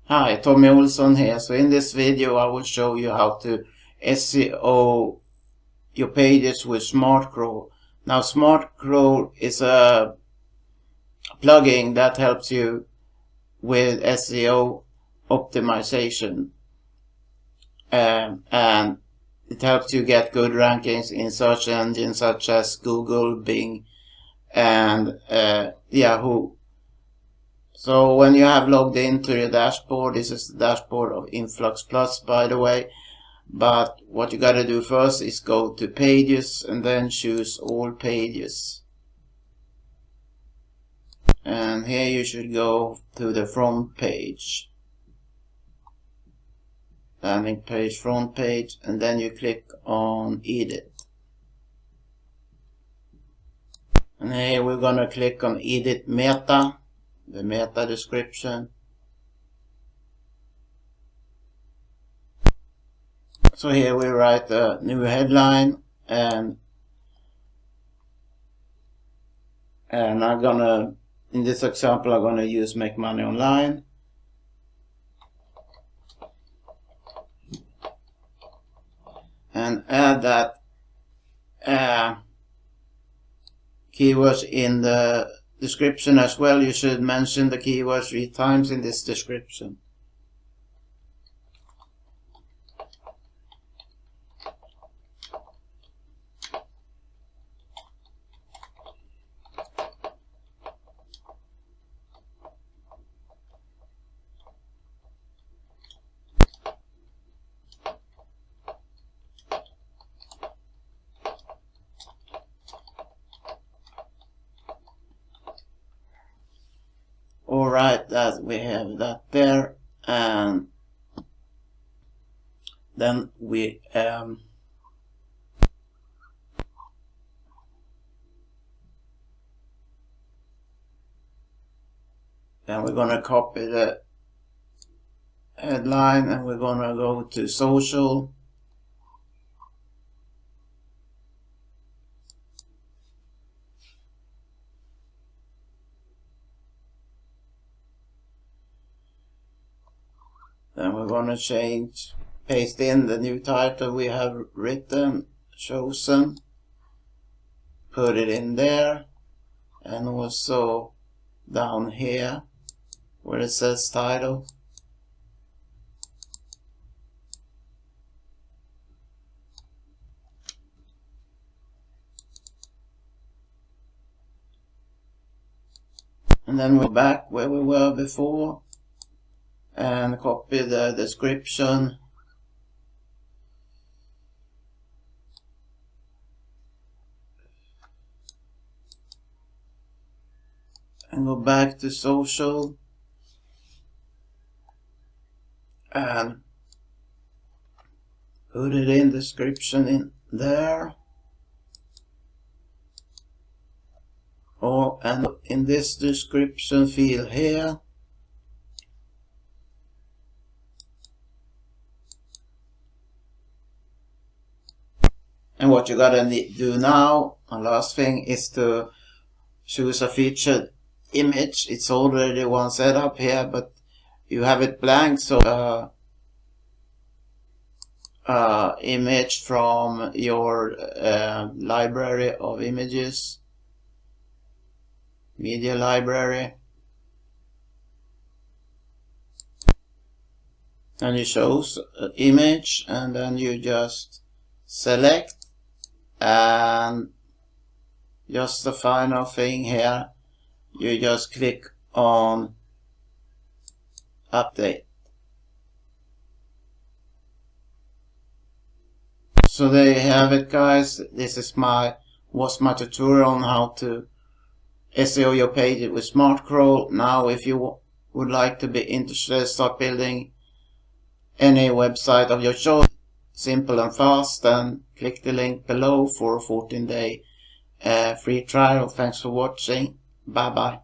Hi, Tommy Olsson here. So in this video I will show you how to SEO your pages with SmartCrawl. Now SmartCrawl is a plugin that helps you with SEO optimization, and it helps you get good rankings in search engines such as Google, Bing and Yahoo. So when you have logged into your dashboard, this is the dashboard of Influx Plus, by the way. But what you gotta do first is go to pages and then choose all pages. And here you should go to the front page. Landing page, front page, and then you click on edit. And here we're gonna click on edit meta, the meta description. So here we write a new headline, and I'm gonna, in this example, I'm gonna use Make Money Online. And add that keywords in the description as well. You should mention the keyword 3 times in this description. Alright, that we have that there, and then we then we're gonna copy the headline and we're gonna go to social. Then we're gonna paste in the new title we have written, chosen, put it in there, and also down here where it says title. And then we're back where we were before and copy the description. And go back to social and put it in description in there. And in this description field here. And what you gotta do now, the last thing, is to choose a featured image. It's already one set up here, but you have it blank, so image from your library of images, media library, and you choose image, and then you just select, and just the final thing here, you just click on update. So there you have it, guys. This is was my tutorial on how to SEO your page with SmartCrawl. Now if you would like to be interested, start building any website of your choice, simple and fast, then click the link below for a 14-day free trial. Thanks for watching. Bye bye.